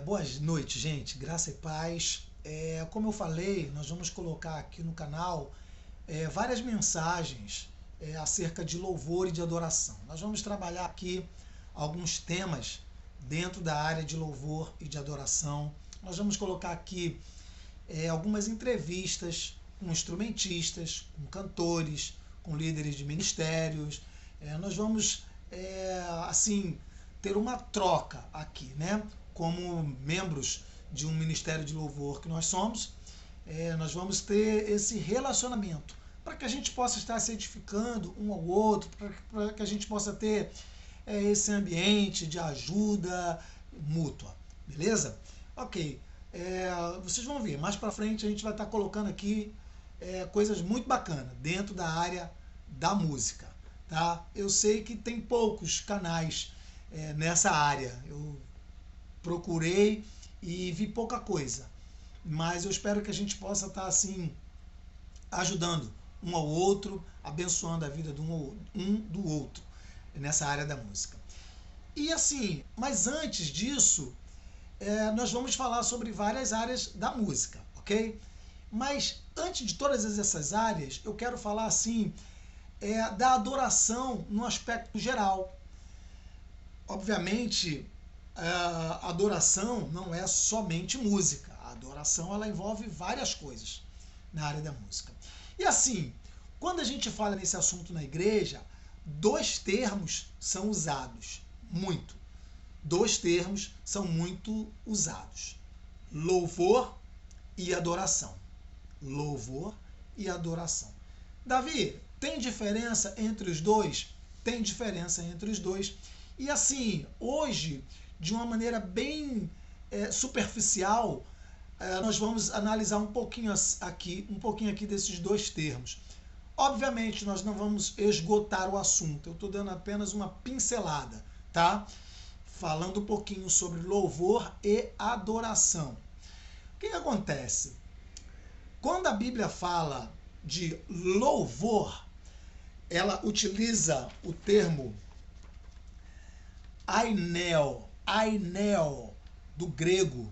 Boa noite, gente. Graça e paz. Como eu falei, nós vamos colocar aqui no canal várias mensagens acerca de louvor e de adoração. Nós vamos trabalhar aqui alguns temas dentro da área de louvor e de adoração. Nós vamos colocar aqui algumas entrevistas com instrumentistas, com cantores, com líderes de ministérios. Nós vamos, assim, ter uma troca aqui, né? Como membros de um ministério de louvor que nós somos, nós vamos ter esse relacionamento para que a gente possa estar se edificando um ao outro, para que a gente possa ter esse ambiente de ajuda mútua, beleza? Ok, vocês vão ver, mais para frente a gente vai estar colocando aqui coisas muito bacanas dentro da área da música, tá? Eu sei que tem poucos canais nessa área, eu procurei e vi pouca coisa, mas eu espero que a gente possa estar assim ajudando um ao outro, abençoando a vida de um do outro nessa área da música. E assim, mas antes disso, nós vamos falar sobre várias áreas da música, ok? Mas antes de todas essas áreas, eu quero falar assim da adoração no aspecto geral. Obviamente, a adoração não é somente música. A adoração ela envolve várias coisas na área da música. E assim, quando a gente fala nesse assunto na igreja, dois termos são usados muito. Dois termos são muito usados: louvor e adoração. Louvor e adoração. Davi, tem diferença entre os dois? Tem diferença entre os dois. E assim, hoje, de uma maneira bem superficial, nós vamos analisar um pouquinho aqui desses dois termos. Obviamente, nós não vamos esgotar o assunto, eu estou dando apenas uma pincelada, tá? Falando um pouquinho sobre louvor e adoração. O que acontece? Quando a Bíblia fala de louvor, ela utiliza o termo ainel, do grego.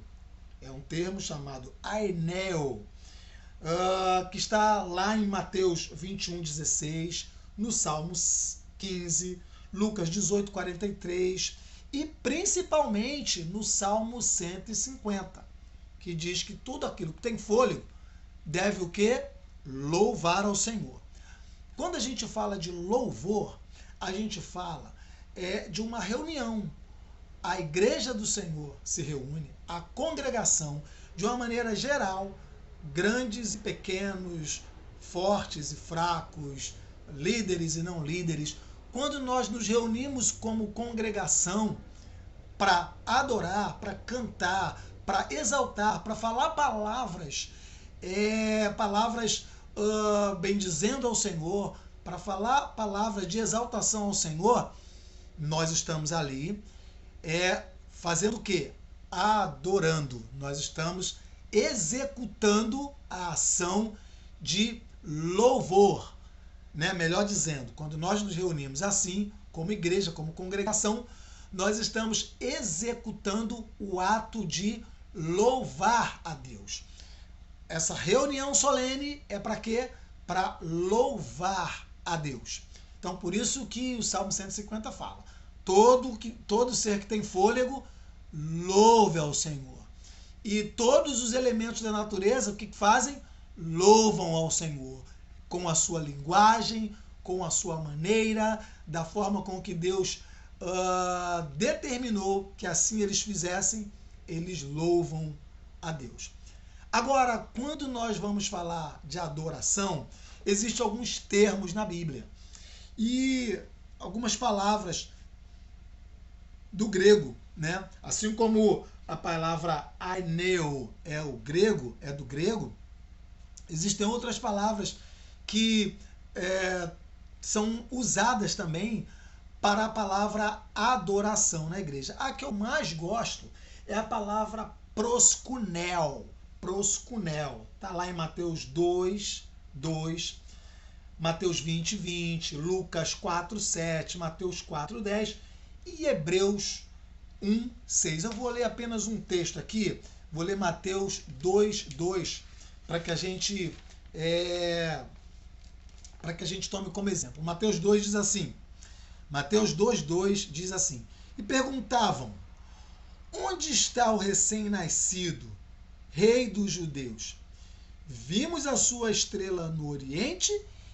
É um termo chamado ainel, que está lá em Mateus 21:16, no Salmos 15, Lucas 18:43 e principalmente no Salmo 150, que diz que tudo aquilo que tem fôlego deve o quê? Louvar ao Senhor. Quando a gente fala de louvor, a gente fala de uma reunião. A igreja do Senhor se reúne, a congregação, de uma maneira geral, grandes e pequenos, fortes e fracos, líderes e não líderes. Quando nós nos reunimos como congregação para adorar, para cantar, para exaltar, para falar palavras, bendizendo ao Senhor, para falar palavras de exaltação ao Senhor, nós estamos ali fazendo o quê? Adorando. Nós estamos executando a ação de louvor, né? Melhor dizendo, quando nós nos reunimos assim, como igreja, como congregação, nós estamos executando o ato de louvar a Deus. Essa reunião solene é para quê? Para louvar a Deus. Então, por isso que o Salmo 150 fala: todo ser que tem fôlego, louve ao Senhor. E todos os elementos da natureza, o que fazem? Louvam ao Senhor. Com a sua linguagem, com a sua maneira, da forma com que Deus determinou que assim eles fizessem, eles louvam a Deus. Agora, quando nós vamos falar de adoração, existem alguns termos na Bíblia e algumas palavras do grego, né? Assim como a palavra aineo é do grego, existem outras palavras que são usadas também para a palavra adoração na igreja. A que eu mais gosto é a palavra proskunel. Proskunel. Está lá em Mateus 2:2, Mateus 20:20, Lucas 4:7, Mateus 4:10 e Hebreus 1:6. Eu vou ler apenas um texto aqui, vou ler Mateus 2:2, para que a gente tome como exemplo. Mateus 2 diz assim, Mateus 2:2 diz assim, e perguntavam, onde está o recém-nascido, rei dos judeus? Vimos a sua estrela no Oriente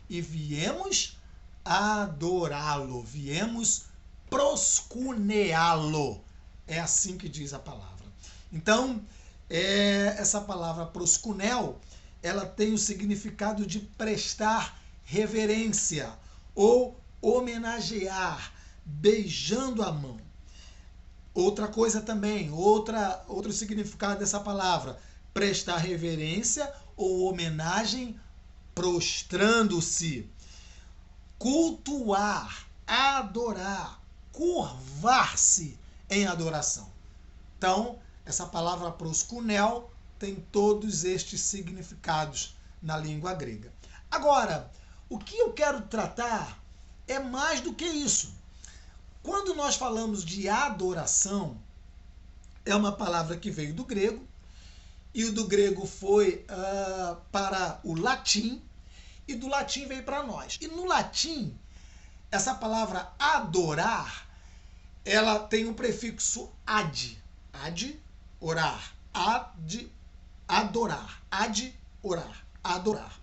e viemos adorá-lo, viemos proscuneá-lo. É assim que diz a palavra. Então, essa palavra proscunel, ela tem o significado de prestar reverência ou homenagear, beijando a mão. Outra coisa também, outro significado dessa palavra, prestar reverência ou homenagem, prostrando-se. Cultuar, adorar, curvar-se em adoração. Então, essa palavra proskunel tem todos estes significados na língua grega. Agora, o que eu quero tratar é mais do que isso. Quando nós falamos de adoração, é uma palavra que veio do grego, e o do grego foi para o latim, e do latim veio para nós. E no latim, essa palavra adorar, ela tem um prefixo ad. Ad, orar. Ad, adorar. Ad, orar. Adorar.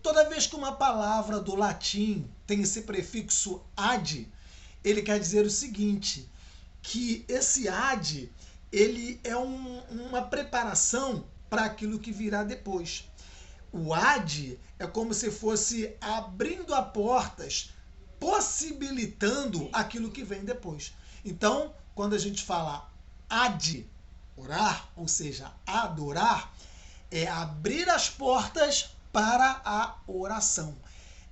Toda vez que uma palavra do latim tem esse prefixo ad, ele quer dizer o seguinte, que esse ad, ele é uma preparação para aquilo que virá depois. O ad é como se fosse abrindo as portas, possibilitando aquilo que vem depois. Então, quando a gente fala ad, orar, ou seja, adorar, é abrir as portas para a oração.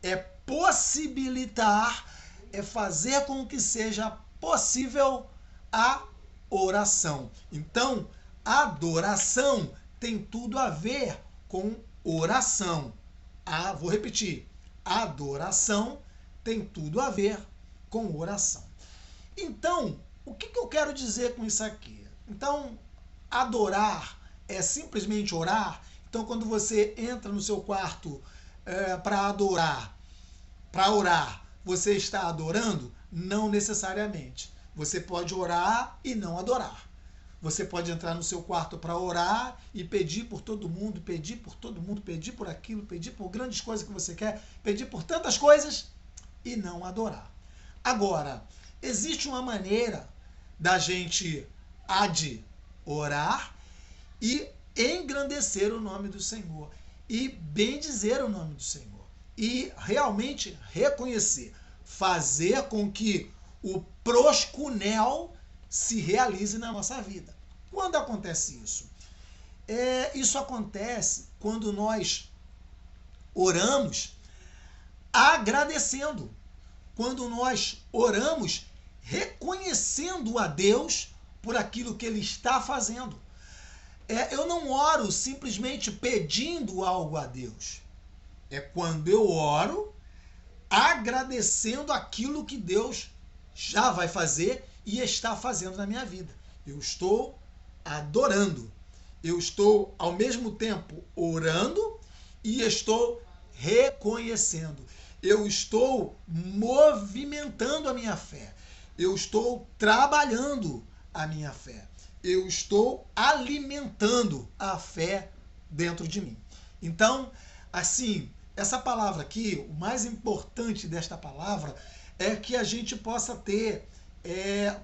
É possibilitar, é fazer com que seja possível a oração. Então, adoração tem tudo a ver com oração. Vou repetir. Adoração tem tudo a ver com oração. Então, o que eu quero dizer com isso aqui? Então, adorar é simplesmente orar. Então, quando você entra no seu quarto para adorar, para orar, você está adorando? Não necessariamente. Você pode orar e não adorar. Você pode entrar no seu quarto para orar e pedir por todo mundo, pedir por todo mundo, pedir por aquilo, pedir por grandes coisas que você quer, pedir por tantas coisas e não adorar. Agora, existe uma maneira da gente orar e engrandecer o nome do Senhor e bendizer o nome do Senhor e realmente reconhecer, fazer com que o proscunel se realize na nossa vida. Quando acontece isso? Isso acontece quando nós oramos agradecendo, quando nós oramos reconhecendo a Deus por aquilo que Ele está fazendo. Eu não oro simplesmente pedindo algo a Deus. É quando eu oro agradecendo aquilo que Deus já vai fazer e está fazendo na minha vida. Eu estou adorando. Eu estou, ao mesmo tempo, orando e estou reconhecendo. Eu estou movimentando a minha fé. Eu estou trabalhando a minha fé. Eu estou alimentando a fé dentro de mim. Então, assim, essa palavra aqui, o mais importante desta palavra é que a gente possa ter,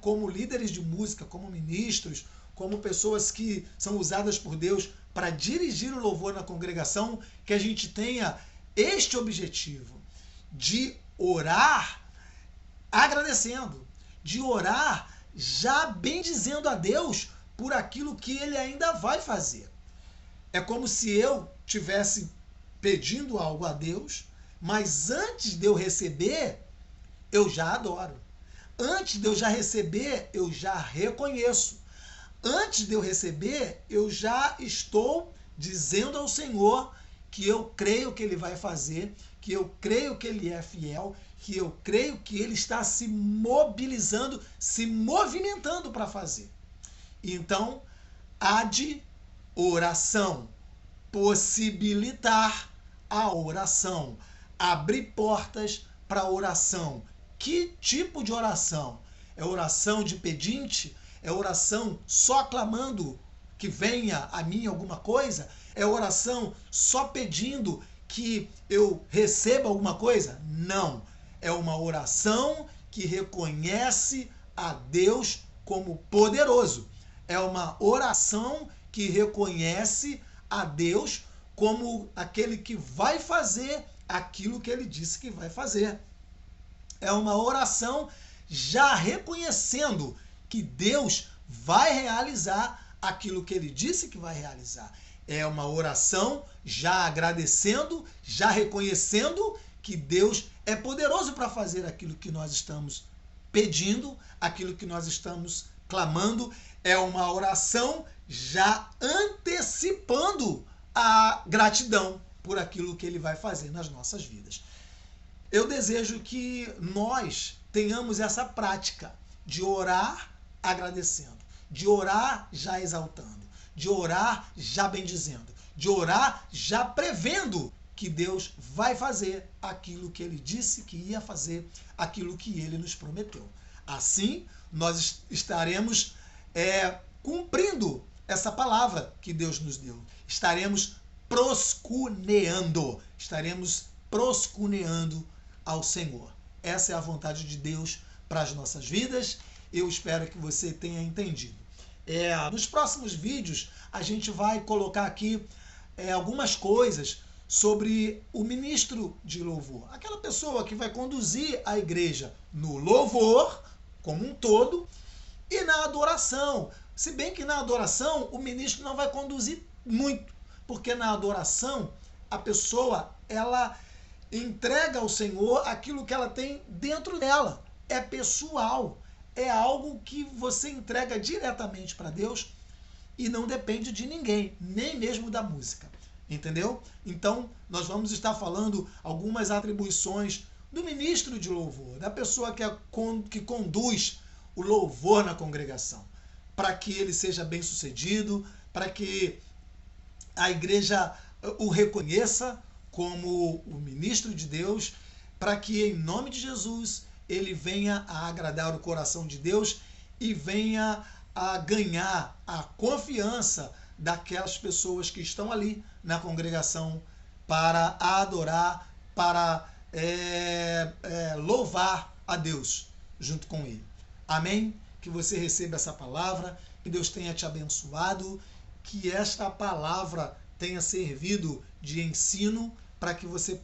como líderes de música, como ministros, como pessoas que são usadas por Deus para dirigir o louvor na congregação, que a gente tenha este objetivo de orar agradecendo, de orar já bendizendo a Deus por aquilo que Ele ainda vai fazer. É como se eu tivesse pedindo algo a Deus, mas antes de eu receber, eu já adoro. Antes de eu já receber, eu já reconheço. Antes de eu receber, eu já estou dizendo ao Senhor que eu creio que Ele vai fazer, que eu creio que Ele é fiel, que eu creio que ele está se mobilizando, se movimentando para fazer. Então, oração, possibilitar a oração, abrir portas para a oração. Que tipo de oração? É oração de pedinte? É oração só clamando que venha a mim alguma coisa? É oração só pedindo que eu receba alguma coisa? Não. É uma oração que reconhece a Deus como poderoso. É uma oração que reconhece a Deus como aquele que vai fazer aquilo que ele disse que vai fazer. É uma oração já reconhecendo que Deus vai realizar aquilo que ele disse que vai realizar. É uma oração já agradecendo, já reconhecendo que Deus é poderoso para fazer aquilo que nós estamos pedindo, aquilo que nós estamos clamando. É uma oração já antecipando a gratidão por aquilo que ele vai fazer nas nossas vidas. Eu desejo que nós tenhamos essa prática de orar agradecendo, de orar já exaltando, de orar já bendizendo, de orar já prevendo que Deus vai fazer aquilo que ele disse que ia fazer, aquilo que ele nos prometeu. Assim, nós estaremos cumprindo essa palavra que Deus nos deu. Estaremos proscuneando ao Senhor. Essa é a vontade de Deus para as nossas vidas. Eu espero que você tenha entendido. Nos próximos vídeos, a gente vai colocar aqui algumas coisas sobre o ministro de louvor. Aquela pessoa que vai conduzir a igreja no louvor, como um todo, e na adoração. Se bem que na adoração, o ministro não vai conduzir muito, porque na adoração, a pessoa, ela entrega ao Senhor aquilo que ela tem dentro dela. É pessoal. É algo que você entrega diretamente para Deus e não depende de ninguém, nem mesmo da música. Entendeu? Então, nós vamos estar falando algumas atribuições do ministro de louvor, da pessoa que conduz o louvor na congregação, para que ele seja bem-sucedido, para que a igreja o reconheça como o ministro de Deus, para que, em nome de Jesus, ele venha a agradar o coração de Deus e venha a ganhar a confiança daquelas pessoas que estão ali na congregação para adorar, para louvar a Deus junto com ele. Amém? Que você receba essa palavra, que Deus tenha te abençoado, que esta palavra tenha servido de ensino para que você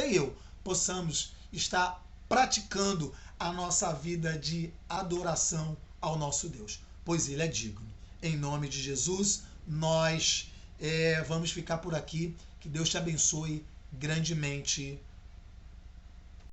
e eu, possamos estar praticando a nossa vida de adoração ao nosso Deus, pois Ele é digno. Em nome de Jesus, nós vamos ficar por aqui. Que Deus te abençoe grandemente.